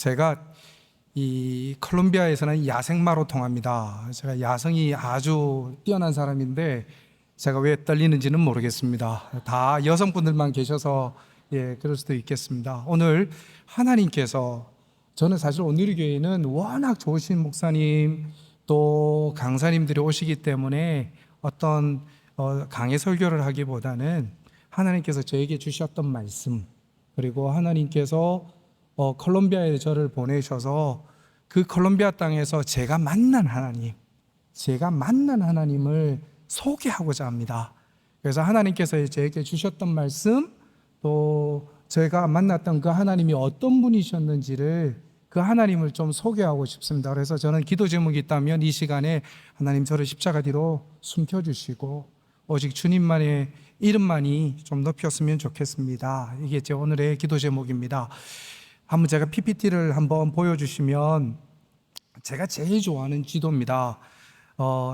제가 이 콜롬비아에서는 야생마로 통합니다. 제가 야성이 아주 뛰어난 사람인데 제가 왜 떨리는지는 모르겠습니다. 다 여성분들만 계셔서 그럴 수도 있겠습니다. 오늘 하나님께서, 저는 사실 온누리교회는 워낙 좋으신 목사님 또 강사님들이 오시기 때문에 어떤 강의 설교를 하기보다는 하나님께서 저에게 주셨던 말씀, 그리고 하나님께서 콜롬비아에 저를 보내셔서 그 콜롬비아 땅에서 제가 만난 하나님을 소개하고자 합니다. 그래서 하나님께서 저에게 주셨던 말씀, 또 제가 만났던 그 하나님이 어떤 분이셨는지를, 그 하나님을 좀 소개하고 싶습니다. 그래서 저는 기도 제목이 있다면 이 시간에 하나님 저를 십자가 뒤로 숨겨주시고 오직 주님만의 이름만이 좀 높였으면 좋겠습니다. 이게 제 오늘의 기도 제목입니다. 한번 제가 PPT를 한번 보여주시면, 제가 제일 좋아하는 지도입니다.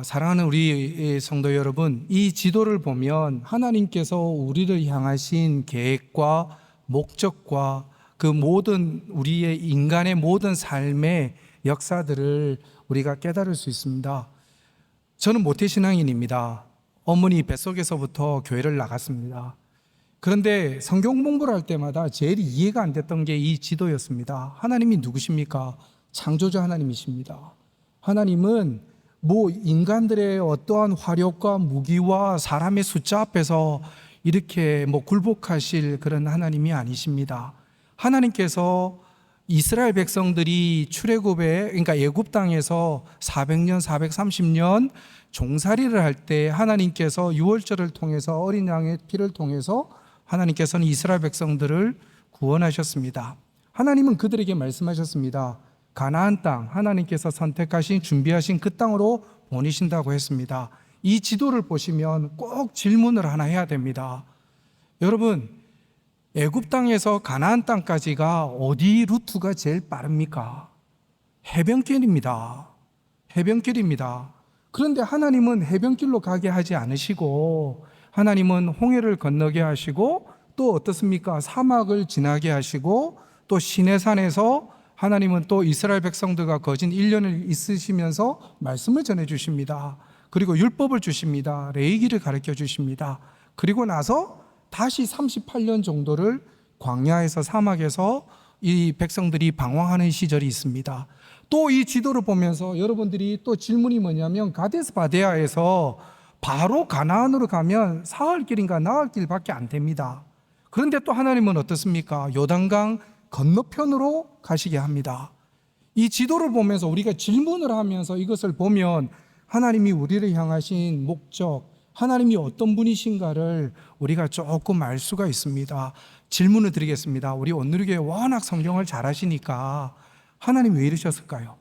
사랑하는 우리 성도 여러분, 이 지도를 보면 하나님께서 우리를 향하신 계획과 목적과 그 모든 우리의 인간의 모든 삶의 역사들을 우리가 깨달을 수 있습니다. 저는 모태신앙인입니다. 어머니 뱃속에서부터 교회를 나갔습니다. 그런데 성경 공부를 할 때마다 제일 이해가 안 됐던 게 이 지도였습니다. 하나님이 누구십니까? 창조주 하나님이십니다. 하나님은 인간들의 어떠한 화력과 무기와 사람의 숫자 앞에서 이렇게 굴복하실 그런 하나님이 아니십니다. 하나님께서 이스라엘 백성들이 출애굽에, 그러니까 애굽 땅에서 400년, 430년 종살이를 할 때 하나님께서 유월절을 통해서 어린 양의 피를 통해서 하나님께서는 이스라엘 백성들을 구원하셨습니다. 하나님은 그들에게 말씀하셨습니다. 가나안 땅, 하나님께서 선택하신, 준비하신 그 땅으로 보내신다고 했습니다. 이 지도를 보시면 꼭 질문을 하나 해야 됩니다. 여러분, 애굽 땅에서 가나안 땅까지가 어디 루트가 제일 빠릅니까? 해변길입니다. 해변길입니다. 그런데 하나님은 해변길로 가게 하지 않으시고, 하나님은 홍해를 건너게 하시고, 또 어떻습니까? 사막을 지나게 하시고, 또 시내산에서 하나님은 또 이스라엘 백성들과 거진 1년을 있으시면서 말씀을 전해주십니다. 그리고 율법을 주십니다. 레위기를 가르쳐 주십니다. 그리고 나서 다시 38년 정도를 광야에서, 사막에서 이 백성들이 방황하는 시절이 있습니다. 또 이 지도를 보면서 여러분들이 또 질문이 뭐냐면, 가데스 바데아에서 바로 가나안으로 가면 사흘길인가 나흘길밖에 안 됩니다. 그런데 또 하나님은 어떻습니까? 요단강 건너편으로 가시게 합니다. 이 지도를 보면서 우리가 질문을 하면서 이것을 보면 하나님이 우리를 향하신 목적, 하나님이 어떤 분이신가를 우리가 조금 알 수가 있습니다. 질문을 드리겠습니다. 우리 온누리교회 워낙 성경을 잘 아시니까 하나님 왜 이러셨을까요?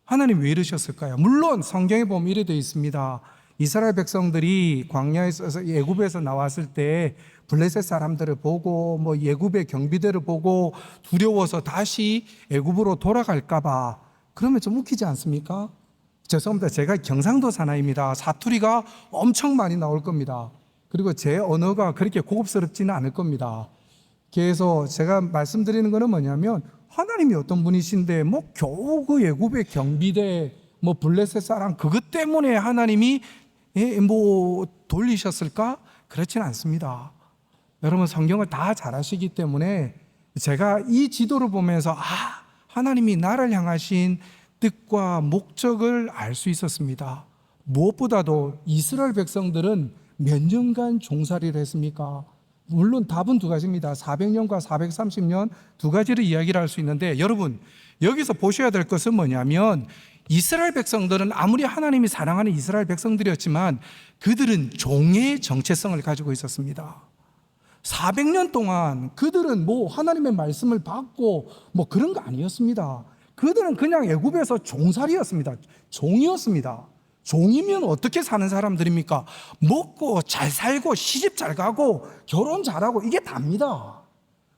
하나님 왜 이러셨을까요? 물론 성경에 보면 이래 되어 있습니다. 이스라엘 백성들이 광야에서, 애굽에서 나왔을 때 블레셋 사람들을 보고 애굽의 경비대를 보고 두려워서 다시 애굽으로 돌아갈까 봐, 그러면 좀 웃기지 않습니까? 죄송합니다. 제가 경상도 사나이입니다. 사투리가 엄청 많이 나올 겁니다. 그리고 제 언어가 그렇게 고급스럽지는 않을 겁니다. 그래서 제가 말씀드리는 것은 뭐냐면, 하나님이 어떤 분이신데 겨우 그 애굽의 경비대, 블레셋 사람 그것 때문에 하나님이 돌리셨을까? 그렇지는 않습니다. 여러분, 성경을 다 잘 아시기 때문에 제가 이 지도를 보면서 하나님이 나를 향하신 뜻과 목적을 알 수 있었습니다. 무엇보다도 이스라엘 백성들은 몇 년간 종살이를 했습니까? 물론 답은 두 가지입니다. 400년과 430년 두 가지를 이야기를 할 수 있는데, 여러분 여기서 보셔야 될 것은 뭐냐면, 이스라엘 백성들은 아무리 하나님이 사랑하는 이스라엘 백성들이었지만 그들은 종의 정체성을 가지고 있었습니다. 400년 동안 그들은 하나님의 말씀을 받고 그런 거 아니었습니다. 그들은 그냥 애굽에서 종살이였습니다. 종이었습니다. 종이면 어떻게 사는 사람들입니까? 먹고 잘 살고 시집 잘 가고 결혼 잘하고 이게 답니다.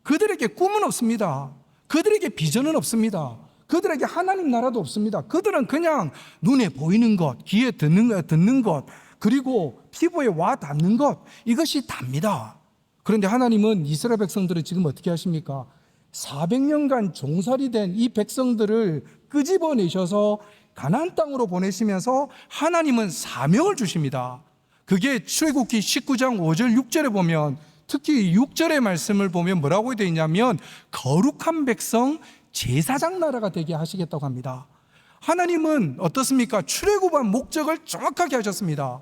그들에게 꿈은 없습니다. 그들에게 비전은 없습니다. 그들에게 하나님 나라도 없습니다. 그들은 그냥 눈에 보이는 것, 귀에 듣는 것, 그리고 피부에 와 닿는 것, 이것이 답니다. 그런데 하나님은 이스라엘 백성들을 지금 어떻게 하십니까? 400년간 종살이 된 이 백성들을 끄집어내셔서 가나안 땅으로 보내시면서 하나님은 사명을 주십니다. 그게 출애굽기 19장 5절 6절에 보면, 특히 6절의 말씀을 보면 뭐라고 되어 있냐면 거룩한 백성 제사장 나라가 되게 하시겠다고 합니다. 하나님은 어떻습니까? 출애굽한 목적을 정확하게 하셨습니다.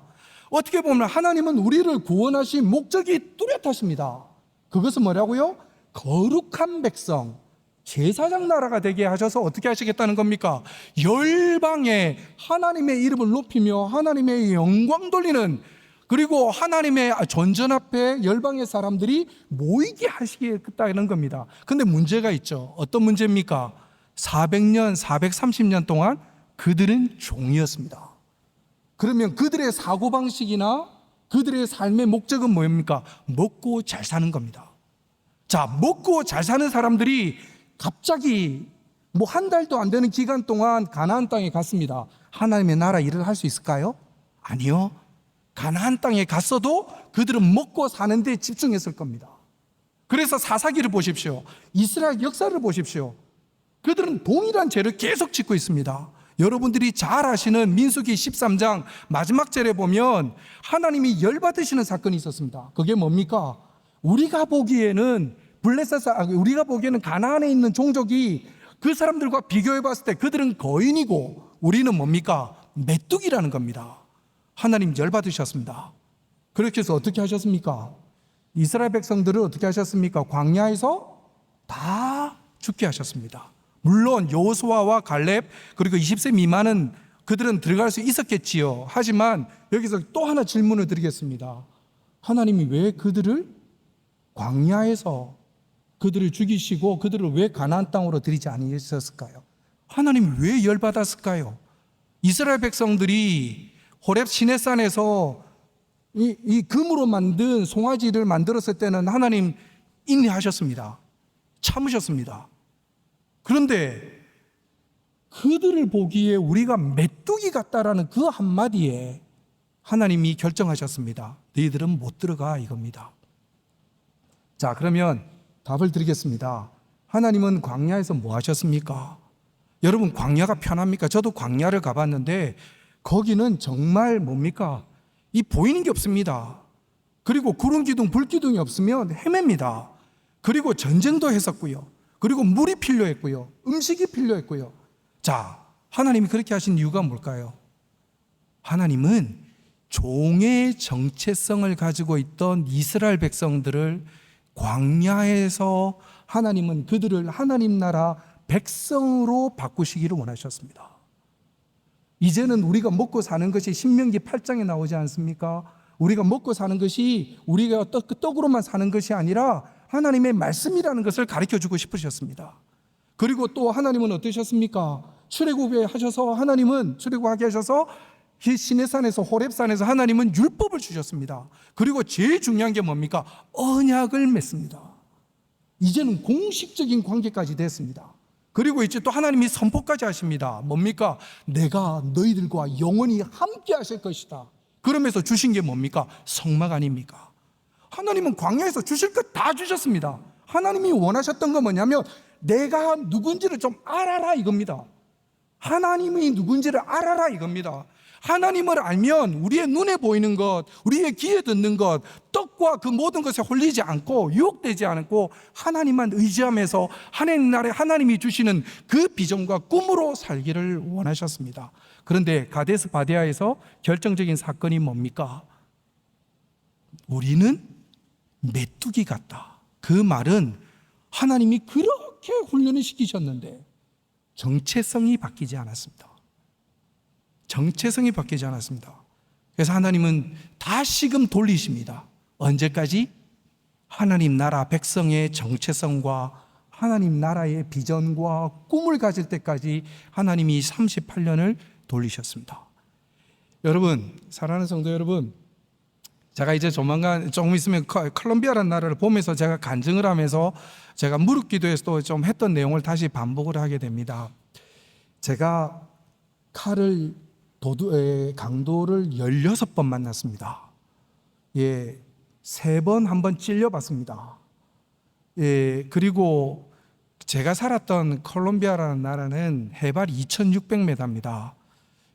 어떻게 보면 하나님은 우리를 구원하신 목적이 뚜렷하십니다. 그것은 뭐라고요? 거룩한 백성 제사장 나라가 되게 하셔서 어떻게 하시겠다는 겁니까? 열방에 하나님의 이름을 높이며 하나님의 영광 돌리는, 그리고 하나님의 전전 앞에 열방의 사람들이 모이게 하시겠다는 겁니다. 근데 문제가 있죠. 어떤 문제입니까? 400년, 430년 동안 그들은 종이었습니다. 그러면 그들의 사고방식이나 그들의 삶의 목적은 뭐입니까? 먹고 잘 사는 겁니다. 자, 먹고 잘 사는 사람들이 갑자기 뭐 한 달도 안 되는 기간 동안 가나안 땅에 갔습니다. 하나님의 나라 일을 할 수 있을까요? 아니요. 가나안 땅에 갔어도 그들은 먹고 사는 데 집중했을 겁니다. 그래서 사사기를 보십시오. 이스라엘 역사를 보십시오. 그들은 동일한 죄를 계속 짓고 있습니다. 여러분들이 잘 아시는 민수기 13장 마지막 절에 보면 하나님이 열받으시는 사건이 있었습니다. 그게 뭡니까? 우리가 보기에는 우리가 보기에는 가나안에 있는 종족이 그 사람들과 비교해 봤을 때 그들은 거인이고 우리는 뭡니까? 메뚜기라는 겁니다. 하나님 열받으셨습니다. 그렇게 해서 어떻게 하셨습니까? 이스라엘 백성들을 어떻게 하셨습니까? 광야에서 다 죽게 하셨습니다. 물론 여호수아와 갈렙 그리고 20세 미만은 그들은 들어갈 수 있었겠지요. 하지만 여기서 또 하나 질문을 드리겠습니다. 하나님이 왜 그들을 광야에서 그들을 죽이시고 그들을 왜 가나안 땅으로 들이지 않으셨을까요? 하나님이 왜 열받았을까요? 이스라엘 백성들이 호렙 시내산에서 이 금으로 만든 송아지를 만들었을 때는 하나님 인내하셨습니다. 참으셨습니다. 그런데 그들을 보기에 우리가 메뚜기 같다라는 그 한마디에 하나님이 결정하셨습니다. 너희들은 못 들어가 이겁니다. 자, 그러면 답을 드리겠습니다. 하나님은 광야에서 뭐 하셨습니까? 여러분, 광야가 편합니까? 저도 광야를 가봤는데 거기는 정말 뭡니까? 이 보이는 게 없습니다. 그리고 구름 기둥, 불 기둥이 없으면 헤맵니다. 그리고 전쟁도 했었고요. 그리고 물이 필요했고요. 음식이 필요했고요. 자, 하나님이 그렇게 하신 이유가 뭘까요? 하나님은 종의 정체성을 가지고 있던 이스라엘 백성들을 광야에서 하나님은 그들을 하나님 나라 백성으로 바꾸시기를 원하셨습니다. 이제는 우리가 먹고 사는 것이 신명기 8장에 나오지 않습니까? 우리가 먹고 사는 것이 우리가 떡으로만 사는 것이 아니라 하나님의 말씀이라는 것을 가르쳐주고 싶으셨습니다. 그리고 또 하나님은 어떠셨습니까? 출애굽에 하셔서 하나님은 출애굽하게 하셔서 시내산에서 호렙산에서 하나님은 율법을 주셨습니다. 그리고 제일 중요한 게 뭡니까? 언약을 맺습니다. 이제는 공식적인 관계까지 됐습니다. 그리고 이제 또 하나님이 선포까지 하십니다. 뭡니까? 내가 너희들과 영원히 함께 하실 것이다. 그러면서 주신 게 뭡니까? 성막 아닙니까? 하나님은 광야에서 주실 것 다 주셨습니다. 하나님이 원하셨던 건 뭐냐면 내가 누군지를 좀 알아라 이겁니다. 하나님이 누군지를 알아라 이겁니다. 하나님을 알면 우리의 눈에 보이는 것, 우리의 귀에 듣는 것, 떡과 그 모든 것에 홀리지 않고 유혹되지 않고 하나님만 의지하면서 하나님 나라에 하나님이 주시는 그 비전과 꿈으로 살기를 원하셨습니다. 그런데 가데스 바네아에서 결정적인 사건이 뭡니까? 우리는 메뚜기 같다. 그 말은 하나님이 그렇게 훈련을 시키셨는데 정체성이 바뀌지 않았습니다. 정체성이 바뀌지 않았습니다. 그래서 하나님은 다시금 돌리십니다. 언제까지? 하나님 나라 백성의 정체성과 하나님 나라의 비전과 꿈을 가질 때까지 하나님이 38년을 돌리셨습니다. 여러분, 사랑하는 성도 여러분, 제가 이제 조만간 조금 있으면 콜롬비아라는 나라를 보면서 제가 간증을 하면서 제가 무릎 기도에서도 좀 했던 내용을 다시 반복을 하게 됩니다. 제가 강도를 16번 만났습니다. 예, 3번 한번 찔려봤습니다. 예, 그리고 제가 살았던 콜롬비아라는 나라는 해발 2600m입니다.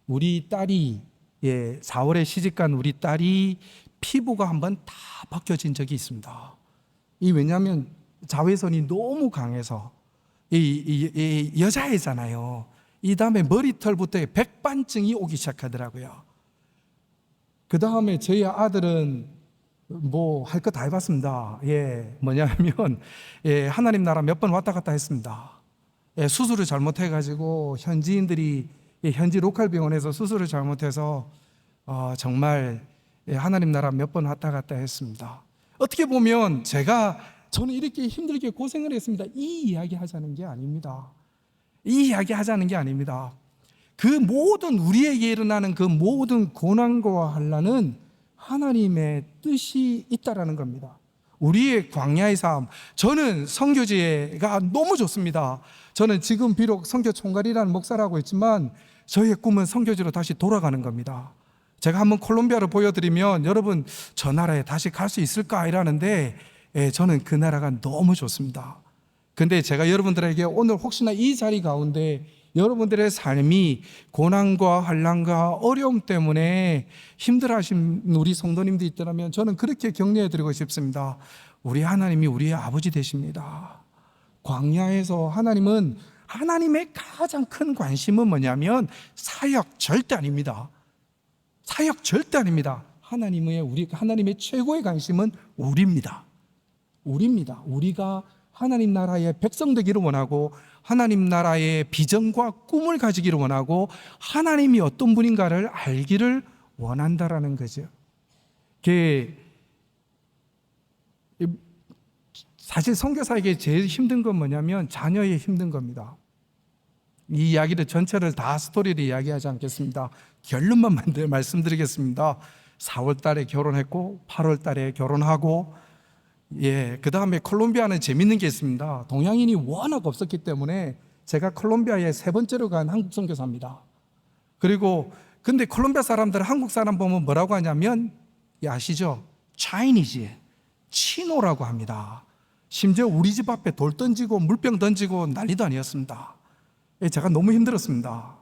우리 딸이 4월에 시집간 우리 딸이 피부가 한번 다 벗겨진 적이 있습니다. 왜냐하면 자외선이 너무 강해서 이 여자애잖아요. 이 다음에 머리털부터 백반증이 오기 시작하더라고요. 그 다음에 저희 아들은 뭐 할 거 다 해봤습니다. 뭐냐면 하나님 나라 몇 번 왔다 갔다 했습니다. 수술을 잘못해가지고 현지인들이 현지 로컬 병원에서 수술을 잘못해서 정말 하나님 나라 몇 번 왔다 갔다 했습니다. 어떻게 보면 저는 이렇게 힘들게 고생을 했습니다. 이 이야기 하자는 게 아닙니다. 이 이야기 하자는 게 아닙니다. 그 모든 우리에게 일어나는 그 모든 고난과 환난은 하나님의 뜻이 있다라는 겁니다. 우리의 광야의 삶, 저는 선교지가 너무 좋습니다. 저는 지금 비록 선교 총괄이라는 목사를 하고 있지만 저희의 꿈은 선교지로 다시 돌아가는 겁니다. 제가 한번 콜롬비아를 보여드리면 여러분 저 나라에 다시 갈 수 있을까 이러는데 저는 그 나라가 너무 좋습니다. 근데 제가 여러분들에게 오늘 혹시나 이 자리 가운데 여러분들의 삶이 고난과 환난과 어려움 때문에 힘들어하신 우리 성도님들이 있더라면 저는 그렇게 격려해 드리고 싶습니다. 우리 하나님이 우리의 아버지 되십니다. 광야에서 하나님의 가장 큰 관심은 뭐냐면 사역 절대 아닙니다. 사역 절대 아닙니다. 하나님의 최고의 관심은 우리입니다. 우리가 하나님 나라의 백성 되기를 원하고 하나님 나라의 비전과 꿈을 가지기를 원하고 하나님이 어떤 분인가를 알기를 원한다라는 거죠. 사실 선교사에게 제일 힘든 건 뭐냐면 자녀의 힘든 겁니다. 이 이야기를 전체를 다 스토리를 이야기하지 않겠습니다. 결론만 말씀드리겠습니다. 4월 달에 결혼했고 8월 달에 결혼하고 그 다음에 콜롬비아는 재밌는 게 있습니다. 동양인이 워낙 없었기 때문에 제가 콜롬비아에 3번째로 간 한국 선교사입니다. 근데 콜롬비아 사람들은 한국 사람 보면 뭐라고 하냐면 아시죠? 차이니즈, 치노라고 합니다. 심지어 우리 집 앞에 돌 던지고 물병 던지고 난리도 아니었습니다. 제가 너무 힘들었습니다.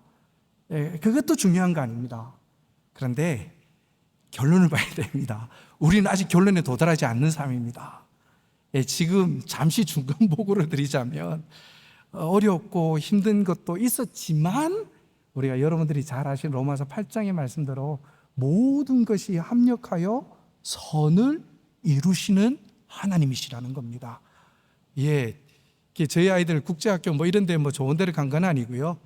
그것도 중요한 거 아닙니다. 그런데 결론을 봐야 됩니다. 우리는 아직 결론에 도달하지 않는 삶입니다. 지금 잠시 중간 보고를 드리자면 어렵고 힘든 것도 있었지만 우리가 여러분들이 잘 아시는 로마서 8장의 말씀대로 모든 것이 합력하여 선을 이루시는 하나님이시라는 겁니다. 저희 아이들 국제학교 이런 데 좋은 데를 간 건 아니고요.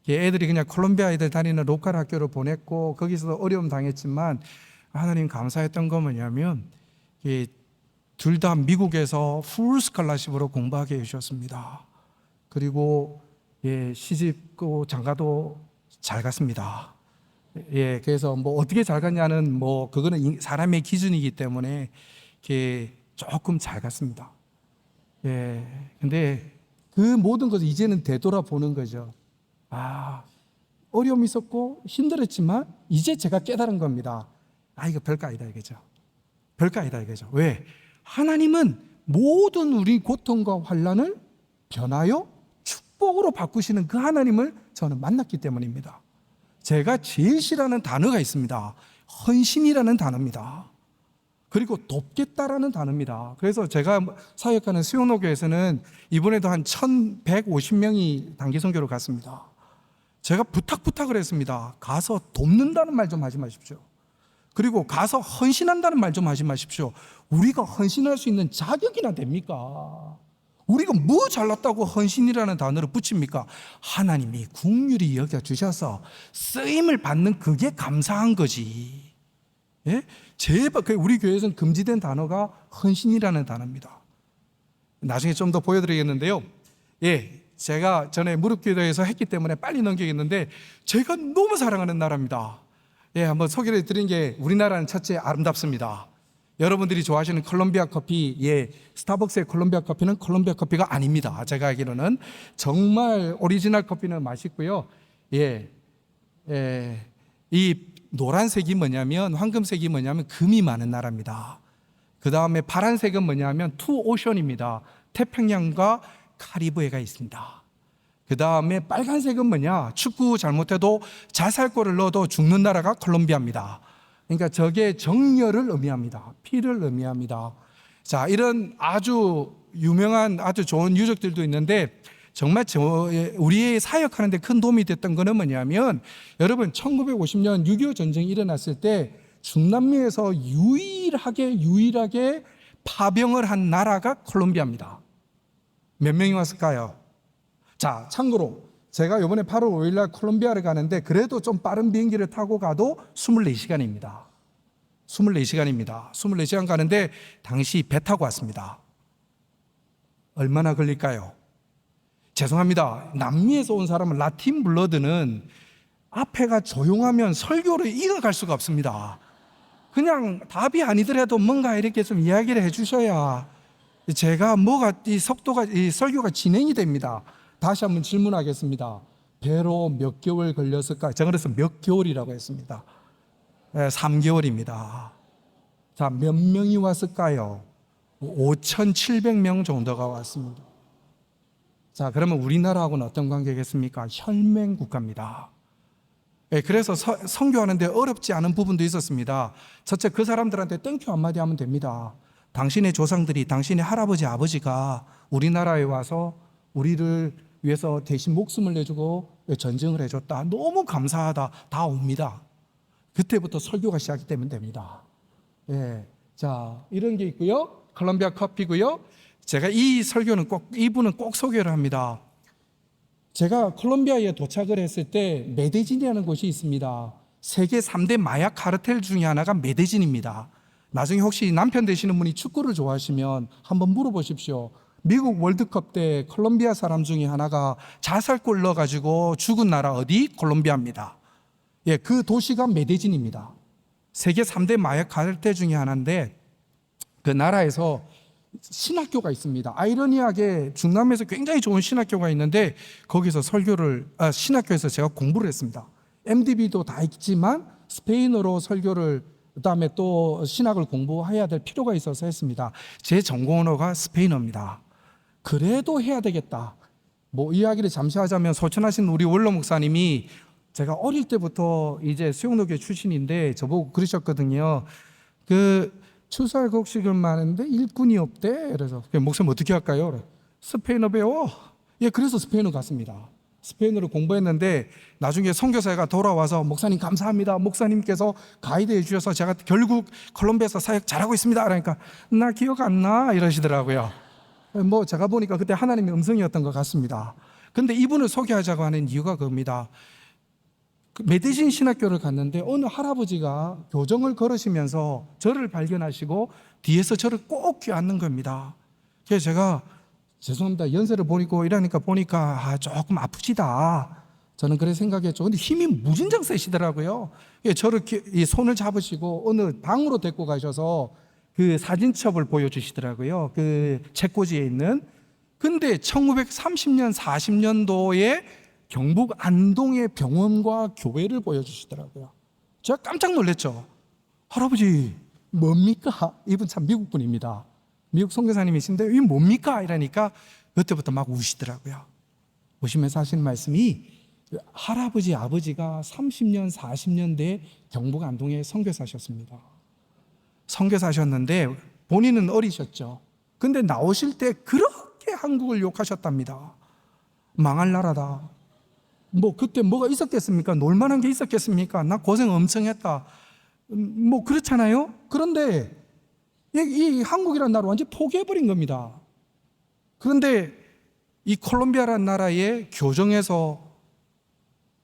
애들이 그냥 콜롬비아 애들 다니는 로컬 학교를 보냈고 거기서 어려움 당했지만 하나님 감사했던 건 뭐냐면 둘 다 미국에서 풀 스칼라십으로 공부하게 해주셨습니다. 그리고 시집고 장가도 잘 갔습니다. 그래서 어떻게 잘 갔냐는 그거는 사람의 기준이기 때문에 조금 잘 갔습니다. 근데 그 모든 것을 이제는 되돌아보는 거죠. 어려움이 있었고 힘들었지만 이제 제가 깨달은 겁니다. 이거 별거 아니다 이거죠. 별거 아니다 이거죠. 왜? 하나님은 모든 우리 고통과 환난을 변하여 축복으로 바꾸시는 그 하나님을 저는 만났기 때문입니다. 제가 제일 싫어하는 단어가 있습니다. 헌신이라는 단어입니다. 그리고 돕겠다라는 단어입니다. 그래서 제가 사역하는 수영로교에서는 이번에도 한 1150명이 단기 선교로 갔습니다. 제가 부탁을 했습니다. 가서 돕는다는 말 좀 하지 마십시오. 그리고 가서 헌신한다는 말 좀 하지 마십시오. 우리가 헌신할 수 있는 자격이나 됩니까? 우리가 뭐 잘났다고 헌신이라는 단어를 붙입니까? 하나님이 긍휼히 여겨주셔서 쓰임을 받는 그게 감사한 거지. 제발 우리 교회에서는 금지된 단어가 헌신이라는 단어입니다. 나중에 좀 더 보여드리겠는데요. 제가 전에 무릎기도에서 했기 때문에 빨리 넘기겠는데 제가 너무 사랑하는 나라입니다. 한번 소개를 드린 게 우리나라는 첫째 아름답습니다. 여러분들이 좋아하시는 콜롬비아 커피, 스타벅스의 콜롬비아 커피는 콜롬비아 커피가 아닙니다. 제가 알기로는 정말 오리지널 커피는 맛있고요. 이 노란색이 뭐냐면 황금색이 뭐냐면 금이 많은 나라입니다. 그 다음에 파란색은 뭐냐면 투 오션입니다. 태평양과 카리브해가 있습니다. 그 다음에 빨간색은 뭐냐? 축구 잘못해도 자살골을 넣어도 죽는 나라가 콜롬비아입니다. 그러니까 저게 정열을 의미합니다. 피를 의미합니다. 자, 이런 아주 유명한 아주 좋은 유적들도 있는데 정말 우리의 사역하는 데 큰 도움이 됐던 거는 뭐냐면 여러분 1950년 6.25 전쟁이 일어났을 때 중남미에서 유일하게 파병을 한 나라가 콜롬비아입니다. 몇 명이 왔을까요? 자, 참고로 제가 이번에 8월 5일 날 콜롬비아를 가는데 그래도 좀 빠른 비행기를 타고 가도 24시간입니다. 24시간입니다. 24시간 가는데 당시 배 타고 왔습니다. 얼마나 걸릴까요? 죄송합니다. 남미에서 온 사람은 라틴 블러드는 앞에가 조용하면 설교를 이어갈 수가 없습니다. 그냥 답이 아니더라도 뭔가 이렇게 좀 이야기를 해주셔야 제가 이 설교가 진행이 됩니다. 다시 한번 질문하겠습니다. 배로 몇 개월 걸렸을까? 제가 그래서 몇 개월이라고 했습니다. 3개월입니다. 자, 몇 명이 왔을까요? 5,700명 정도가 왔습니다. 자, 그러면 우리나라하고는 어떤 관계겠습니까? 혈맹 국가입니다. 그래서 선교하는데 어렵지 않은 부분도 있었습니다. 첫째, 그 사람들한테 땡큐 한마디 하면 됩니다. 당신의 조상들이, 당신의 할아버지, 아버지가 우리나라에 와서 우리를 위해서 대신 목숨을 내주고 전쟁을 해줬다. 너무 감사하다. 다 옵니다. 그때부터 설교가 시작이 되면 됩니다. 자, 이런 게 있고요. 콜롬비아 커피고요. 제가 이 설교는 이분은 꼭 소개를 합니다. 제가 콜롬비아에 도착을 했을 때 메데진이라는 곳이 있습니다. 세계 3대 마약 카르텔 중에 하나가 메데진입니다. 나중에 혹시 남편 되시는 분이 축구를 좋아하시면 한번 물어보십시오. 미국 월드컵 때 콜롬비아 사람 중에 하나가 자살골 넣어가지고 죽은 나라 어디? 콜롬비아입니다. 그 도시가 메데진입니다. 세계 3대 마약 카르텔 중에 하나인데 그 나라에서 신학교가 있습니다. 아이러니하게 중남미에서 굉장히 좋은 신학교가 있는데 거기서 신학교에서 제가 공부를 했습니다. MDB도 다 있지만 스페인어로 설교를 그다음에 또 신학을 공부해야 될 필요가 있어서 했습니다. 제 전공 언어가 스페인어입니다. 그래도 해야 되겠다. 이야기를 잠시 하자면 소천하신 우리 원로 목사님이 제가 어릴 때부터 이제 수영노교 출신인데 저보고 그러셨거든요. 추수할 곡식을 많은데 일꾼이 없대. 그래서 목사님 어떻게 할까요? 스페인어 배워. 그래서 스페인어 갔습니다. 스페인어를 공부했는데 나중에 선교사가 돌아와서 목사님 감사합니다. 목사님께서 가이드 해주셔서 제가 결국 콜롬비아에서 사역 잘하고 있습니다. 그러니까 나 기억 안 나 이러시더라고요. 제가 보니까 그때 하나님의 음성이었던 것 같습니다. 근데 이분을 소개하자고 하는 이유가 그겁니다. 메데진 신학교를 갔는데 어느 할아버지가 교정을 걸으시면서 저를 발견하시고 뒤에서 저를 꼭 껴안는 겁니다. 그래서 제가 죄송합니다. 연세를 보니까 이러니까 보니까 조금 아프시다. 저는 그래 생각했죠. 근데 힘이 무진장 세시더라고요. 저를 이 손을 잡으시고 어느 방으로 데리고 가셔서 그 사진첩을 보여주시더라고요. 그 책꽂이에 있는. 근데 1930년, 40년도에 경북 안동의 병원과 교회를 보여주시더라고요. 제가 깜짝 놀랐죠. 할아버지 뭡니까? 이분 참 미국 분입니다. 미국 선교사님이신데 이게 뭡니까? 이러니까 그때부터 막 우시더라고요. 우시면서 하시는 말씀이 할아버지 아버지가 30년 40년대 경북 안동에 선교사셨습니다. 선교사셨는데 본인은 어리셨죠. 근데 나오실 때 그렇게 한국을 욕하셨답니다. 망할 나라다. 그때 뭐가 있었겠습니까? 놀만한 게 있었겠습니까? 나 고생 엄청 했다. 그렇잖아요? 그런데 이 한국이라는 나라를 완전히 포기해버린 겁니다. 그런데 이 콜롬비아라는 나라의 교정에서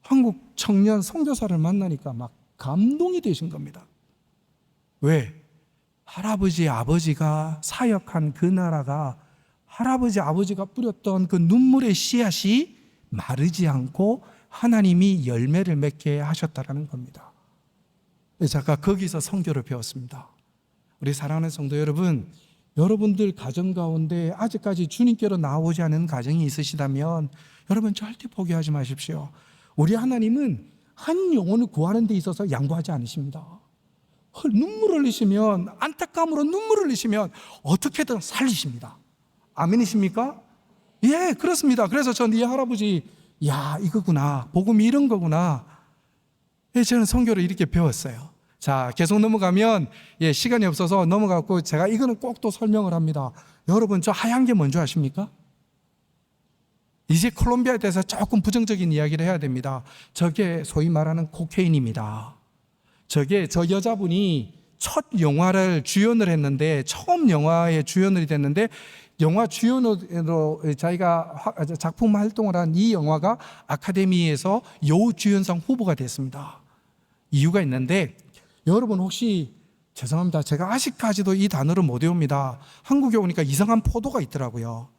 한국 청년 선교사를 만나니까 막 감동이 되신 겁니다. 왜? 할아버지 아버지가 사역한 그 나라가 할아버지 아버지가 뿌렸던 그 눈물의 씨앗이 마르지 않고 하나님이 열매를 맺게 하셨다라는 겁니다. 제가 거기서 선교를 배웠습니다. 우리 사랑하는 성도 여러분, 여러분들 가정 가운데 아직까지 주님께로 나오지 않은 가정이 있으시다면 여러분 절대 포기하지 마십시오. 우리 하나님은 한 영혼을 구하는 데 있어서 양보하지 않으십니다. 눈물을 흘리시면, 안타까움으로 눈물을 흘리시면 어떻게든 살리십니다. 아멘이십니까? 예, 그렇습니다. 그래서 전 이 할아버지, 야, 이거구나. 복음이 이런 거구나. 예, 저는 선교를 이렇게 배웠어요. 자, 계속 넘어가면, 예, 시간이 없어서 넘어가고 제가 이거는 꼭 또 설명을 합니다. 여러분, 저 하얀 게 뭔지 아십니까? 이제 콜롬비아에 대해서 조금 부정적인 이야기를 해야 됩니다. 저게 소위 말하는 코케인입니다. 저게 저 여자분이 첫 영화를 주연을 했는데, 처음 영화에 주연이 됐는데, 영화 주연으로 자기가 작품 활동을 한 이 영화가 아카데미에서 여우주연상 후보가 됐습니다. 이유가 있는데, 여러분 혹시, 죄송합니다. 제가 아직까지도 이 단어를 못 외웁니다. 한국에 오니까 이상한 포도가 있더라고요.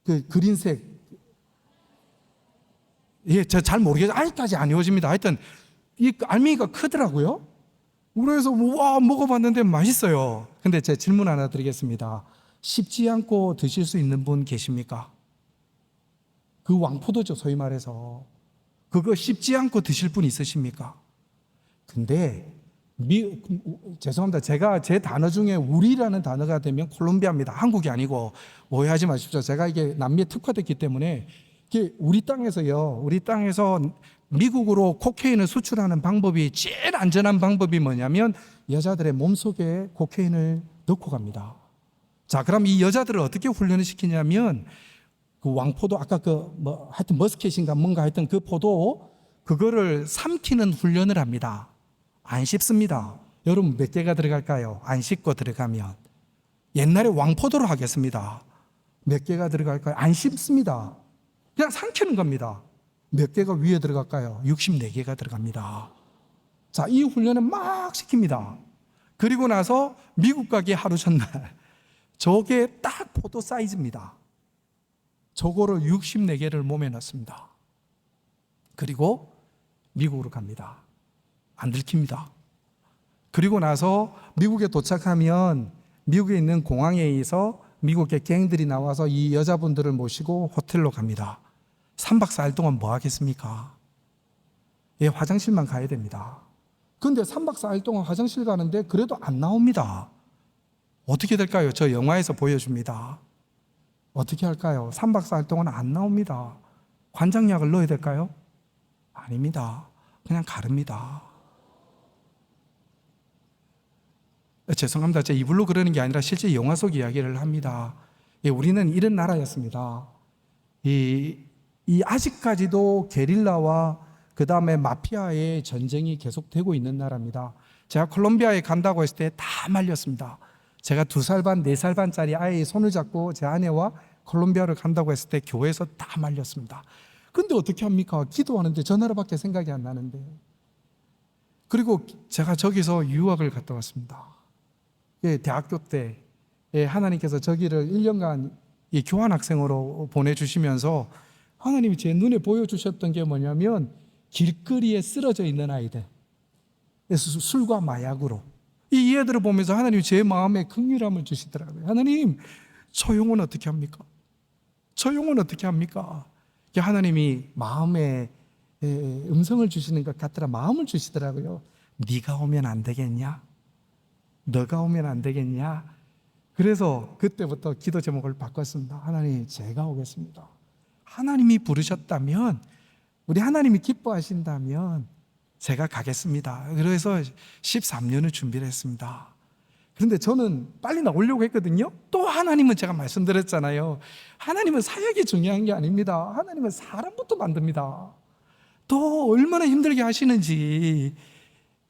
그 그린색. 예, 제가 잘 모르겠어요. 아직까지 안 외워집니다. 하여튼 이 알맹이가 크더라고요. 그래서 와, 먹어봤는데 맛있어요. 근데 제 질문 하나 드리겠습니다. 씹지 않고 드실 수 있는 분 계십니까? 그 왕포도죠, 소위 말해서. 그거 씹지 않고 드실 분 있으십니까? 근데 죄송합니다. 제가 제 단어 중에 우리라는 단어가 되면 콜롬비아입니다. 한국이 아니고 오해하지 마십시오. 제가 이게 남미에 특화됐기 때문에 이게 우리 땅에서 미국으로 코케인을 수출하는 방법이 제일 안전한 방법이 뭐냐면 여자들의 몸속에 코케인을 넣고 갑니다. 자, 그럼 이 여자들을 어떻게 훈련을 시키냐면 그 왕포도 아까 하여튼 머스켓인가 뭔가 하여튼 그 포도 그거를 삼키는 훈련을 합니다. 안 씹습니다. 여러분 몇 개가 들어갈까요? 안 씹고 들어가면 옛날에 왕포도로 하겠습니다. 몇 개가 들어갈까요? 안 씹습니다. 그냥 삼키는 겁니다. 몇 개가 위에 들어갈까요? 64개가 들어갑니다. 자, 이 훈련을 막 시킵니다. 그리고 나서 미국 가기 하루 전날 저게 딱 포도 사이즈입니다. 저거를 64개를 몸에 넣습니다. 그리고 미국으로 갑니다. 안 들킵니다. 그리고 나서 미국에 도착하면 미국에 있는 공항에서 미국의 갱들이 나와서 이 여자분들을 모시고 호텔로 갑니다. 3박 4일 동안 뭐 하겠습니까? 예, 화장실만 가야 됩니다. 근데 3박 4일 동안 화장실 가는데 그래도 안 나옵니다. 어떻게 될까요? 저 영화에서 보여줍니다. 어떻게 할까요? 3박 4일 동안 안 나옵니다. 관장약을 넣어야 될까요? 아닙니다. 그냥 가릅니다. 죄송합니다. 제 입으로 그러는 게 아니라 실제 영화 속 이야기를 합니다. 예, 우리는 이런 나라였습니다. 이 아직까지도 게릴라와 그 다음에 마피아의 전쟁이 계속되고 있는 나라입니다. 제가 콜롬비아에 간다고 했을 때 다 말렸습니다. 제가 2살 반, 4살 반짜리 아이의 손을 잡고 제 아내와 콜롬비아를 간다고 했을 때 교회에서 다 말렸습니다. 근데 어떻게 합니까? 기도하는데 저 나라밖에 생각이 안 나는데. 그리고 제가 저기서 유학을 갔다 왔습니다. 예, 대학교 때 하나님께서 저기를 1년간 교환학생으로 보내주시면서 하나님이 제 눈에 보여주셨던 게 뭐냐면 길거리에 쓰러져 있는 아이들, 술과 마약으로 이 애들을 보면서 하나님이 제 마음에 긍휼함을 주시더라고요. 하나님, 저 영혼 어떻게 합니까? 저 영혼 어떻게 합니까? 하나님이 마음에 음성을 주시는 것 같더라. 마음을 주시더라고요. 네가 오면 안 되겠냐? 너가 오면 안 되겠냐? 그래서 그때부터 기도 제목을 바꿨습니다. 하나님, 제가 오겠습니다. 하나님이 부르셨다면, 우리 하나님이 기뻐하신다면 제가 가겠습니다. 그래서 13년을 준비를 했습니다. 그런데 저는 빨리 나오려고 했거든요. 또 하나님은 제가 말씀드렸잖아요. 하나님은 사역이 중요한 게 아닙니다. 하나님은 사람부터 만듭니다. 또 얼마나 힘들게 하시는지.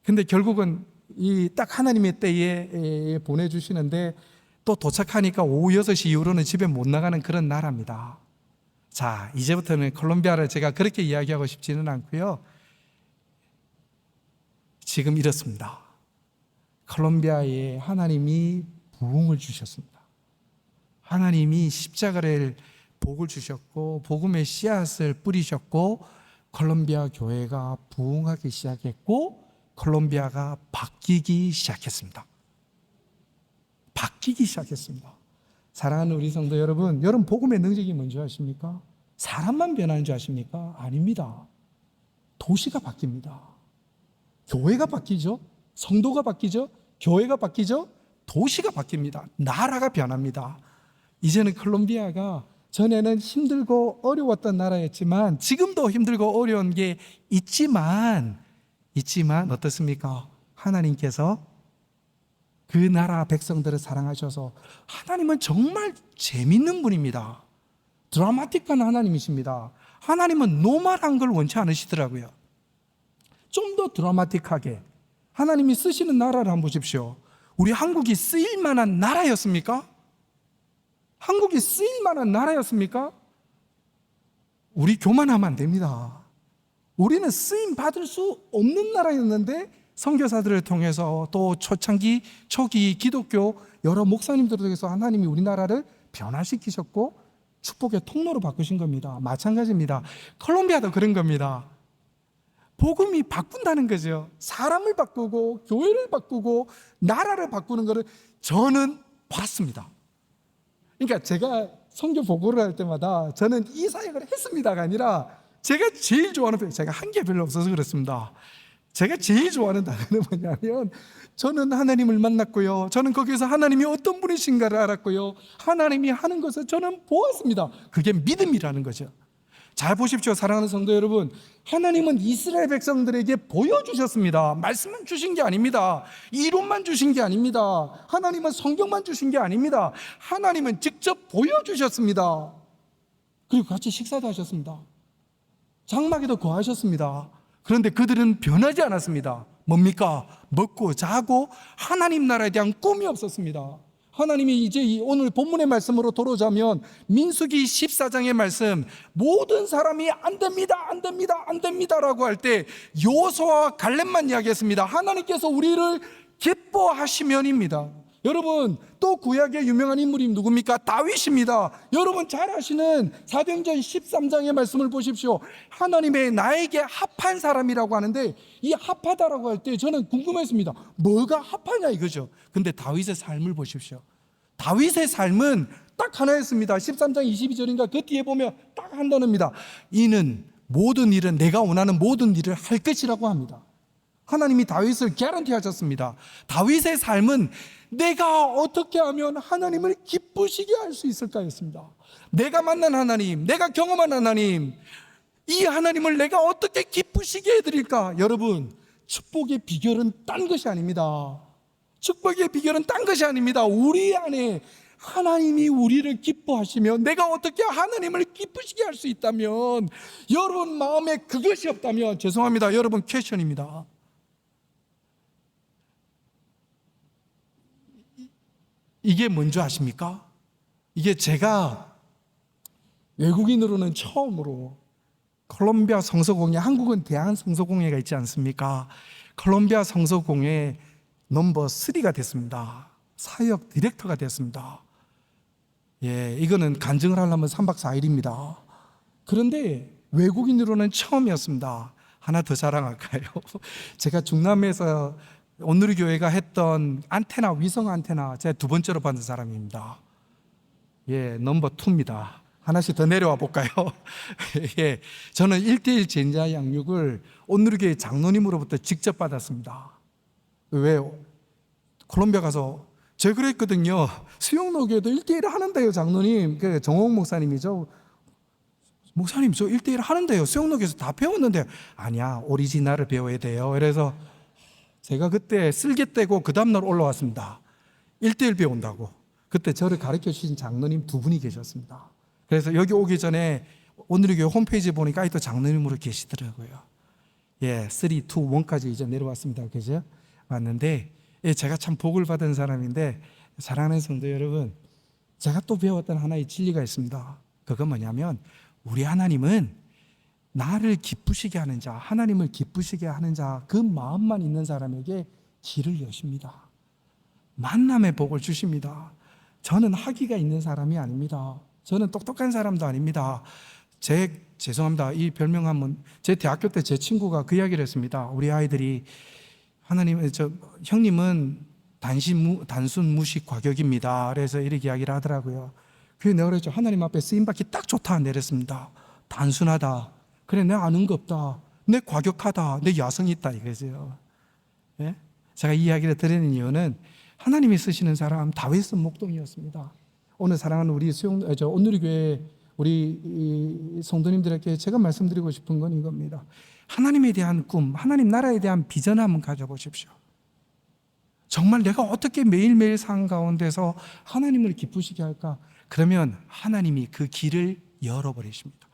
근데 결국은 이 딱 하나님의 때에 보내주시는데 또 도착하니까 오후 6시 이후로는 집에 못 나가는 그런 나라입니다. 자, 이제부터는 콜롬비아를 제가 그렇게 이야기하고 싶지는 않고요. 지금 이렇습니다. 콜롬비아에 하나님이 부흥을 주셨습니다. 하나님이 십자가를 복을 주셨고 복음의 씨앗을 뿌리셨고 콜롬비아 교회가 부흥하기 시작했고 콜롬비아가 바뀌기 시작했습니다. 바뀌기 시작했습니다. 사랑하는 우리 성도 여러분 복음의 능력이 뭔지 아십니까? 사람만 변하는 줄 아십니까? 아닙니다. 도시가 바뀝니다. 교회가 바뀌죠. 성도가 바뀌죠. 교회가 바뀌죠. 도시가 바뀝니다. 나라가 변합니다. 이제는 콜롬비아가 전에는 힘들고 어려웠던 나라였지만 지금도 힘들고 어려운 게 있지만 어떻습니까? 하나님께서 그 나라 백성들을 사랑하셔서 하나님은 정말 재밌는 분입니다. 드라마틱한 하나님이십니다. 하나님은 노멀한 걸 원치 않으시더라고요. 좀 더 드라마틱하게 하나님이 쓰시는 나라를 한번 보십시오. 우리 한국이 쓰일 만한 나라였습니까? 한국이 쓰일 만한 나라였습니까? 우리 교만하면 안 됩니다. 우리는 쓰임 받을 수 없는 나라였는데 선교사들을 통해서 또 초창기 초기 기독교 여러 목사님들을 통해서 하나님이 우리나라를 변화시키셨고 축복의 통로로 바꾸신 겁니다. 마찬가지입니다. 콜롬비아도 그런 겁니다. 복음이 바꾼다는 거죠. 사람을 바꾸고 교회를 바꾸고 나라를 바꾸는 것을 저는 봤습니다. 그러니까 제가 선교 보고를 할 때마다 저는 이 사역을 했습니다가 아니라 제가 제일 좋아하는, 제가 한 게 별로 없어서 그렇습니다. 제가 제일 좋아하는 단어는 뭐냐면 저는 하나님을 만났고요, 저는 거기서 하나님이 어떤 분이신가를 알았고요, 하나님이 하는 것을 저는 보았습니다. 그게 믿음이라는 거죠. 잘 보십시오, 사랑하는 성도 여러분. 하나님은 이스라엘 백성들에게 보여주셨습니다. 말씀만 주신 게 아닙니다. 이론만 주신 게 아닙니다. 하나님은 성경만 주신 게 아닙니다. 하나님은 직접 보여주셨습니다. 그리고 같이 식사도 하셨습니다. 장막에도 거하셨습니다. 그런데 그들은 변하지 않았습니다. 뭡니까? 먹고 자고 하나님 나라에 대한 꿈이 없었습니다. 하나님이 이제 오늘 본문의 말씀으로 돌아오자면 민수기 14장의 말씀, 모든 사람이 안 됩니다, 안 됩니다, 안 됩니다라고 할 때 여호수아와 갈렙만 이야기했습니다. 하나님께서 우리를 기뻐하시면입니다. 여러분, 또 구약의 유명한 인물이 누굽니까? 다윗입니다. 여러분 잘 아시는 사도행전 13장의 말씀을 보십시오. 하나님의 나에게 합한 사람이라고 하는데 이 합하다라고 할 때 저는 궁금했습니다. 뭐가 합하냐 이거죠. 근데 다윗의 삶을 보십시오. 다윗의 삶은 딱 하나였습니다. 13장 22절인가 그 뒤에 보면 딱 한 단어입니다. 이는 모든 일은 내가 원하는 모든 일을 할 것이라고 합니다. 하나님이 다윗을 개런티 하셨습니다. 다윗의 삶은 내가 어떻게 하면 하나님을 기쁘시게 할 수 있을까였습니다. 내가 만난 하나님, 내가 경험한 하나님, 이 하나님을 내가 어떻게 기쁘시게 해드릴까? 여러분, 축복의 비결은 딴 것이 아닙니다. 축복의 비결은 딴 것이 아닙니다. 우리 안에 하나님이 우리를 기뻐하시며 내가 어떻게 하나님을 기쁘시게 할 수 있다면, 여러분 마음에 그것이 없다면 죄송합니다. 여러분 퀘션입니다. 이게 뭔지 아십니까? 이게 제가 외국인으로는 처음으로 콜롬비아 성서공회, 한국은 대한 성서공회가 있지 않습니까? 콜롬비아 성서공회 넘버 3가 됐습니다. 사역 디렉터가 됐습니다. 예, 이거는 간증을 하려면 3박 4일입니다. 그런데 외국인으로는 처음이었습니다. 하나 더 자랑할까요? 제가 중남미에서 온누리 교회가 했던 안테나, 위성 안테나 제가 2번째로 받은 사람입니다. 예, 넘버 2입니다. 하나씩 더 내려와 볼까요? 예, 저는 1:1 제자 양육을 온누리 교회 장로님으로부터 직접 받았습니다. 왜? 콜롬비아 가서 제가 그랬거든요. 수영노교회도 1:1 하는데요, 장로님. 그 정홍 목사님이죠. 목사님, 저 1:1 하는데요. 수영노교회에서 다 배웠는데. 아니야, 오리지널을 배워야 돼요. 그래서 제가 그때 쓸개 떼고 그 다음날 올라왔습니다. 1:1 배운다고. 그때 저를 가르쳐 주신 장로님 2분이 계셨습니다. 그래서 여기 오기 전에 오늘의 교회 홈페이지 보니까 또 장로님으로 계시더라고요. 예, 3, 2, 1까지 이제 내려왔습니다. 그죠? 왔는데, 예, 제가 참 복을 받은 사람인데, 사랑하는 성도 여러분, 제가 또 배웠던 하나의 진리가 있습니다. 그건 뭐냐면, 우리 하나님은 나를 기쁘시게 하는 자, 하나님을 기쁘시게 하는 자, 그 마음만 있는 사람에게 길을 여십니다. 만남의 복을 주십니다. 저는 학위가 있는 사람이 아닙니다. 저는 똑똑한 사람도 아닙니다. 죄송합니다. 이 별명하면 제 대학교 때 제 친구가 그 이야기를 했습니다. 우리 아이들이 형님은 단순 무식 과격입니다. 그래서 이렇게 이야기를 하더라고요. 그래서 내가 그랬죠. 하나님 앞에 쓰임받기 딱 좋다 내렸습니다. 단순하다. 그래, 내가 아는 거 없다. 내 과격하다. 내 야성이 있다. 이거죠. 예? 제가 이 이야기를 드리는 이유는 하나님이 쓰시는 사람 다윗은 목동이었습니다. 오늘 사랑하는 우리 온누리교회 우리 이 성도님들에게 제가 말씀드리고 싶은 건 이겁니다. 하나님에 대한 꿈, 하나님 나라에 대한 비전을 한번 가져보십시오. 정말 내가 어떻게 매일매일 삶 가운데서 하나님을 기쁘시게 할까? 그러면 하나님이 그 길을 열어버리십니다.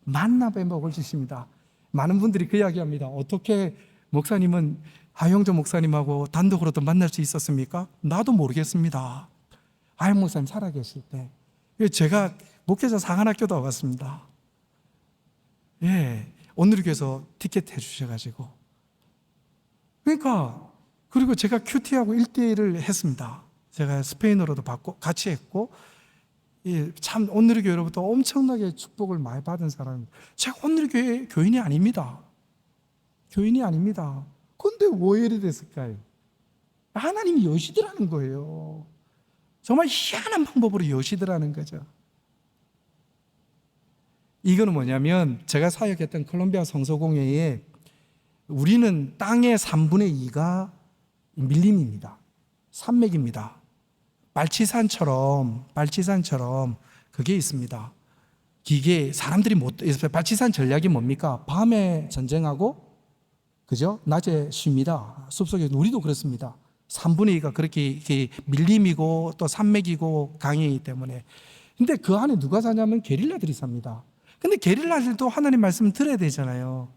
만나뵈 먹을 주십니다. 많은 분들이 그 이야기합니다. 어떻게 목사님은 하영조 목사님하고 단독으로도 만날 수 있었습니까? 나도 모르겠습니다. 하영 목사님 살아계실 때 제가 목회자 상한학교도 와봤습니다. 예, 온누리교회에서 티켓 해주셔가지고 그러니까 그리고 제가 큐티하고 1대1을 했습니다. 제가 스페인어로도 받고 같이 했고 참 온누리교회로부터 엄청나게 축복을 많이 받은 사람입니다. 제가 온누리교회 교인이 아닙니다. 교인이 아닙니다. 그런데 왜 이래 됐을까요? 하나님이 여시더라는 거예요. 정말 희한한 방법으로 여시더라는 거죠. 이거는 뭐냐면 제가 사역했던 콜롬비아 성서공회에 우리는 땅의 3분의 2가 밀림입니다. 산맥입니다. 발치산처럼 그게 있습니다. 이게 사람들이 발치산 전략이 뭡니까? 밤에 전쟁하고 그죠? 낮에 쉽니다. 숲속에 우리도 그렇습니다. 3분의 2가 그렇게 밀림이고 또 산맥이고 강이기 때문에. 근데 그 안에 누가 사냐면 게릴라들이 삽니다. 근데 게릴라들도 하나님 말씀 들어야 되잖아요.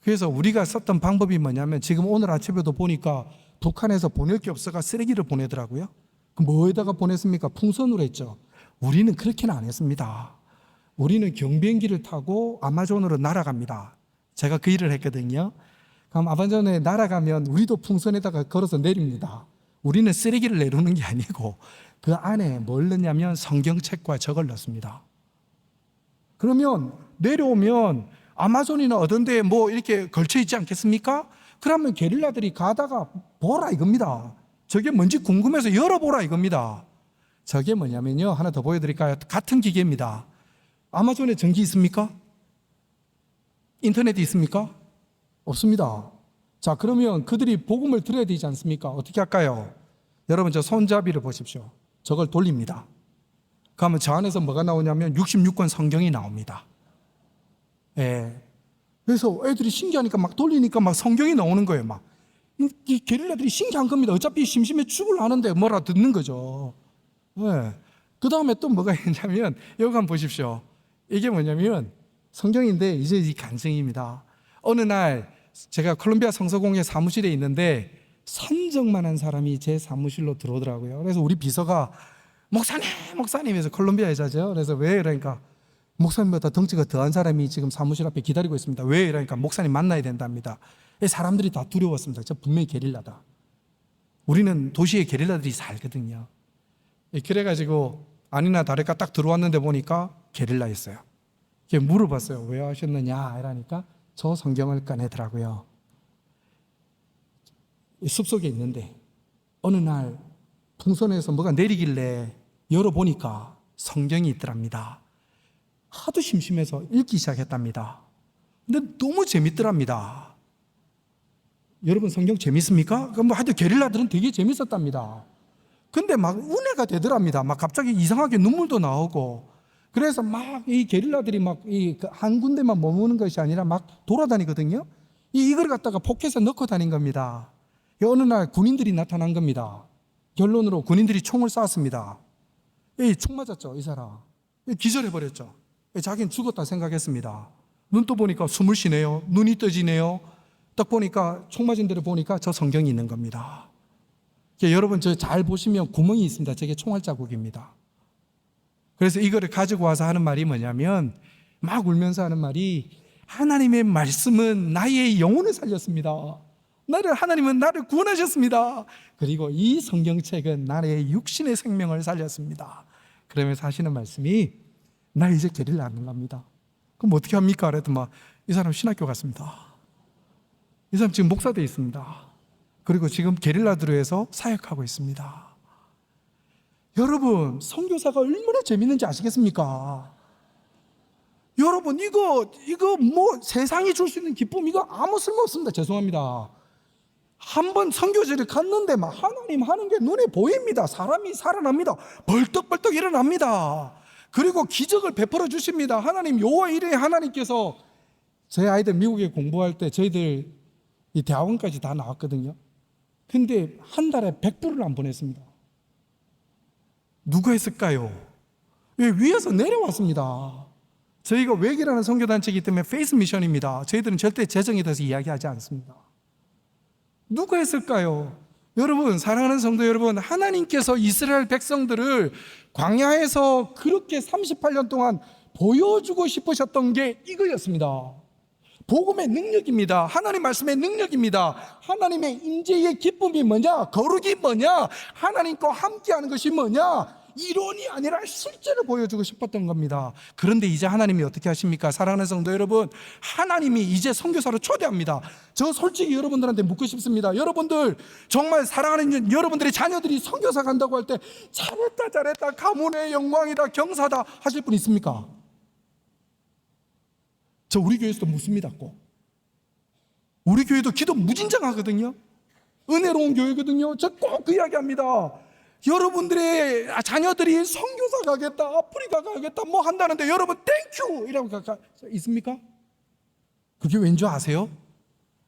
그래서 우리가 썼던 방법이 뭐냐면 지금 오늘 아침에도 보니까 북한에서 보낼 게 없어가 쓰레기를 보내더라고요. 뭐에다가 보냈습니까? 풍선으로 했죠. 우리는 그렇게는 안 했습니다. 우리는 경비행기를 타고 아마존으로 날아갑니다. 제가 그 일을 했거든요. 그럼 아마존에 날아가면 우리도 풍선에다가 걸어서 내립니다. 우리는 쓰레기를 내려오는 게 아니고 그 안에 뭘 넣냐면 성경책과 저걸 넣습니다. 그러면 내려오면 아마존이나 어떤 데에 뭐 이렇게 걸쳐 있지 않겠습니까? 그러면 게릴라들이 가다가 보라 이겁니다. 저게 뭔지 궁금해서 열어보라 이겁니다. 저게 뭐냐면요. 하나 더 보여드릴까요? 같은 기계입니다. 아마존에 전기 있습니까? 인터넷 있습니까? 없습니다. 자, 그러면 그들이 복음을 들어야 되지 않습니까? 어떻게 할까요? 여러분 저 손잡이를 보십시오. 저걸 돌립니다. 그러면 저 안에서 뭐가 나오냐면 66권 성경이 나옵니다. 예. 그래서 애들이 신기하니까 막 돌리니까 막 성경이 나오는 거예요. 막. 이 게릴라들이 신기한 겁니다. 어차피 심심해 죽을 하는데 뭐라 듣는 거죠. 예. 그 다음에 또 뭐가 있냐면 여기 한번 보십시오. 이게 뭐냐면 성경인데 이제 이 간증입니다. 어느 날 제가 콜롬비아 성서공회 사무실에 있는데 선정만 한 사람이 제 사무실로 들어오더라고요. 그래서 우리 비서가 목사님 해서 콜롬비아 여자죠. 그래서 왜 그러니까 목사님보다 덩치가 더한 사람이 지금 사무실 앞에 기다리고 있습니다. 왜 이러니까 목사님 만나야 된답니다. 사람들이 다 두려웠습니다. 저 분명히 게릴라다. 우리는 도시에 게릴라들이 살거든요. 그래가지고 아니나 다를까 딱 들어왔는데 보니까 게릴라였어요. 물어봤어요. 왜 하셨느냐 이러니까 저 성경을 꺼내더라고요. 숲속에 있는데 어느 날 풍선에서 뭐가 내리길래 열어보니까 성경이 있더랍니다. 하도 심심해서 읽기 시작했답니다. 근데 너무 재밌더랍니다. 여러분 성경 재밌습니까? 그럼 하여튼 게릴라들은 되게 재밌었답니다. 근데 막 은혜가 되더랍니다. 막 갑자기 이상하게 눈물도 나오고 그래서 막 이 게릴라들이 막 한 군데만 머무는 것이 아니라 막 돌아다니거든요. 이걸 갖다가 포켓에 넣고 다닌 겁니다. 어느 날 군인들이 나타난 겁니다. 결론으로 군인들이 총을 쐈습니다. 총 맞았죠, 이 사람. 기절해버렸죠. 자기는 죽었다 생각했습니다. 눈 떠 보니까 숨을 쉬네요. 눈이 떠지네요. 딱 보니까 총 맞은 데를 보니까 저 성경이 있는 겁니다. 여러분 저 잘 보시면 구멍이 있습니다. 저게 총알 자국입니다. 그래서 이거를 가지고 와서 하는 말이 뭐냐면 막 울면서 하는 말이 하나님의 말씀은 나의 영혼을 살렸습니다. 하나님은 나를 구원하셨습니다. 그리고 이 성경책은 나의 육신의 생명을 살렸습니다. 그러면서 하시는 말씀이 나 이제 게릴라 안 갑니다. 그럼 어떻게 합니까? 그래도 막 이 사람 신학교 갔습니다. 이 사람 지금 목사되어 있습니다. 그리고 지금 게릴라들을 해서 사역하고 있습니다. 여러분 선교사가 얼마나 재밌는지 아시겠습니까? 여러분 이거 뭐 세상이 줄 수 있는 기쁨 이거 아무 쓸모 없습니다. 죄송합니다. 한번 선교지를 갔는데 막 하나님 하는 게 눈에 보입니다. 사람이 살아납니다. 벌떡벌떡 일어납니다. 그리고 기적을 베풀어 주십니다. 하나님 여호와 이레 하나님께서 저희 아이들 미국에 공부할 때 저희들 이 대학원까지 다 나왔거든요. 근데 한 달에 100불을 안 보냈습니다. 누가 했을까요? 위에서 내려왔습니다. 저희가 외기라는 선교단체이기 때문에 페이스 미션입니다. 저희들은 절대 재정에 대해서 이야기하지 않습니다. 누가 했을까요? 여러분, 사랑하는 성도 여러분, 하나님께서 이스라엘 백성들을 광야에서 그렇게 38년 동안 보여주고 싶으셨던 게 이거였습니다. 복음의 능력입니다. 하나님 말씀의 능력입니다. 하나님의 임재의 기쁨이 뭐냐? 거룩이 뭐냐? 하나님과 함께하는 것이 뭐냐? 이론이 아니라 실제로 보여주고 싶었던 겁니다. 그런데 이제 하나님이 어떻게 하십니까? 사랑하는 성도 여러분, 하나님이 이제 선교사로 초대합니다. 저 솔직히 여러분들한테 묻고 싶습니다. 여러분들 정말 사랑하는 여러분들의 자녀들이 선교사 간다고 할 때 잘했다 가문의 영광이다 경사다 하실 분 있습니까? 저 우리 교회에서도 묻습니다. 꼭. 우리 교회도 기도 무진장하거든요. 은혜로운 교회거든요. 저 꼭 그 이야기합니다. 여러분들의 자녀들이 선교사 가겠다, 아프리카 가겠다 뭐 한다는데 여러분 땡큐 이라고 있습니까? 그게 왠지 아세요?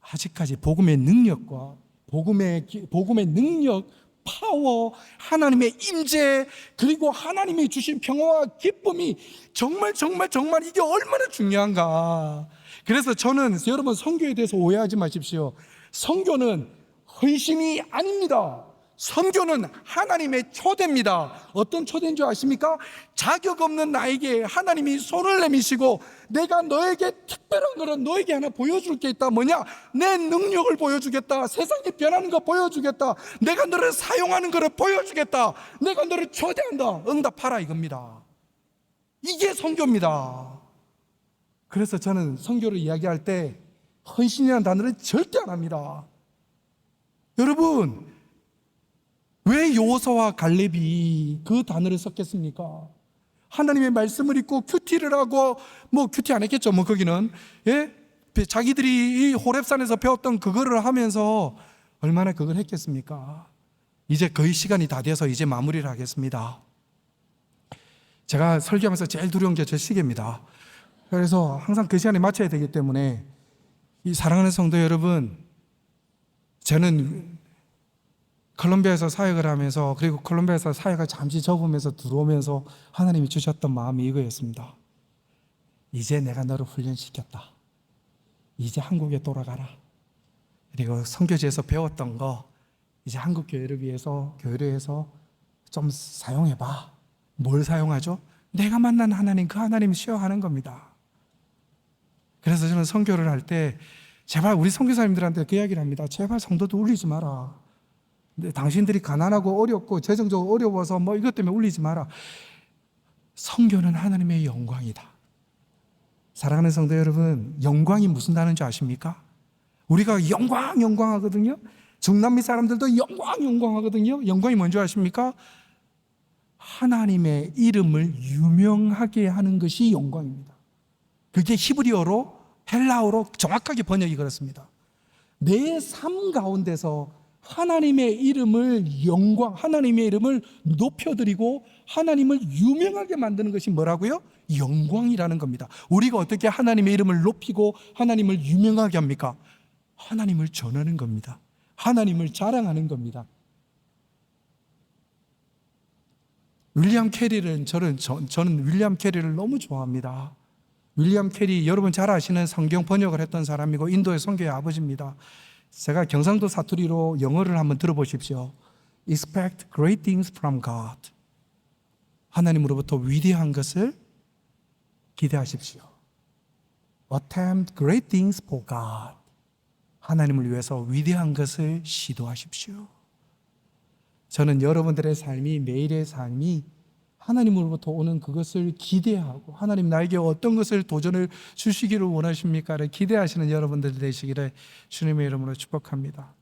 아직까지 복음의 능력과 복음의 능력, 파워, 하나님의 임재, 그리고 하나님이 주신 평화와 기쁨이 정말 이게 얼마나 중요한가. 그래서 저는 여러분 선교에 대해서 오해하지 마십시오. 선교는 헌신이 아닙니다. 선교는 하나님의 초대입니다. 어떤 초대인 줄 아십니까? 자격 없는 나에게 하나님이 손을 내미시고 내가 너에게 특별한 거는 너에게 하나 보여줄 게 있다. 뭐냐? 내 능력을 보여주겠다. 세상이 변하는 거 보여주겠다. 내가 너를 사용하는 거를 보여주겠다. 내가 너를 초대한다. 응답하라 이겁니다. 이게 선교입니다. 그래서 저는 선교를 이야기할 때 헌신이라는 단어를 절대 안 합니다. 여러분, 왜 여호수아와 갈렙이 그 단어를 썼겠습니까? 하나님의 말씀을 읽고 큐티를 하고 뭐 큐티 안 했겠죠. 뭐 거기는 자기들이 이 호렙산에서 배웠던 그거를 하면서 얼마나 그걸 했겠습니까? 이제 거의 시간이 다 돼서 이제 마무리를 하겠습니다. 제가 설교하면서 제일 두려운 게 제 시계입니다. 그래서 항상 그 시간에 맞춰야 되기 때문에 이 사랑하는 성도 여러분, 저는 콜롬비아에서 사역을 하면서 그리고 콜롬비아에서 사역을 잠시 접으면서 들어오면서 하나님이 주셨던 마음이 이거였습니다. 이제 내가 너를 훈련시켰다. 이제 한국에 돌아가라. 그리고 선교지에서 배웠던 거 이제 한국 교회를 위해서 교회에서 좀 사용해봐. 뭘 사용하죠? 내가 만난 하나님, 그 하나님 쉐어하는 겁니다. 그래서 저는 선교를 할 때 제발 우리 선교사님들한테 그 이야기를 합니다. 제발 성도도 울리지 마라. 당신들이 가난하고 어렵고 재정적으로 어려워서 뭐 이것 때문에 울리지 마라. 선교는 하나님의 영광이다. 사랑하는 성도 여러분, 영광이 무슨 단어인 줄 아십니까? 우리가 영광 하거든요. 중남미 사람들도 영광 하거든요. 영광이 뭔지 아십니까? 하나님의 이름을 유명하게 하는 것이 영광입니다. 그게 히브리어로 헬라어로 정확하게 번역이 그렇습니다. 내 삶 가운데서 하나님의 이름을 하나님의 이름을 높여드리고 하나님을 유명하게 만드는 것이 뭐라고요? 영광이라는 겁니다. 우리가 어떻게 하나님의 이름을 높이고 하나님을 유명하게 합니까? 하나님을 전하는 겁니다. 하나님을 자랑하는 겁니다. 윌리엄 캐리를 저는 윌리엄 캐리를 너무 좋아합니다. 윌리엄 캐리, 여러분 잘 아시는 성경 번역을 했던 사람이고 인도의 선교의 아버지입니다. 제가 경상도 사투리로 영어를 한번 들어보십시오. Expect great things from God. 하나님으로부터 위대한 것을 기대하십시오. Attempt great things for God. 하나님을 위해서 위대한 것을 시도하십시오. 저는 여러분들의 삶이, 매일의 삶이 하나님으로부터 오는 그것을 기대하고 하나님 나에게 어떤 것을 도전을 주시기를 원하십니까를 기대하시는 여러분들 되시기를 주님의 이름으로 축복합니다.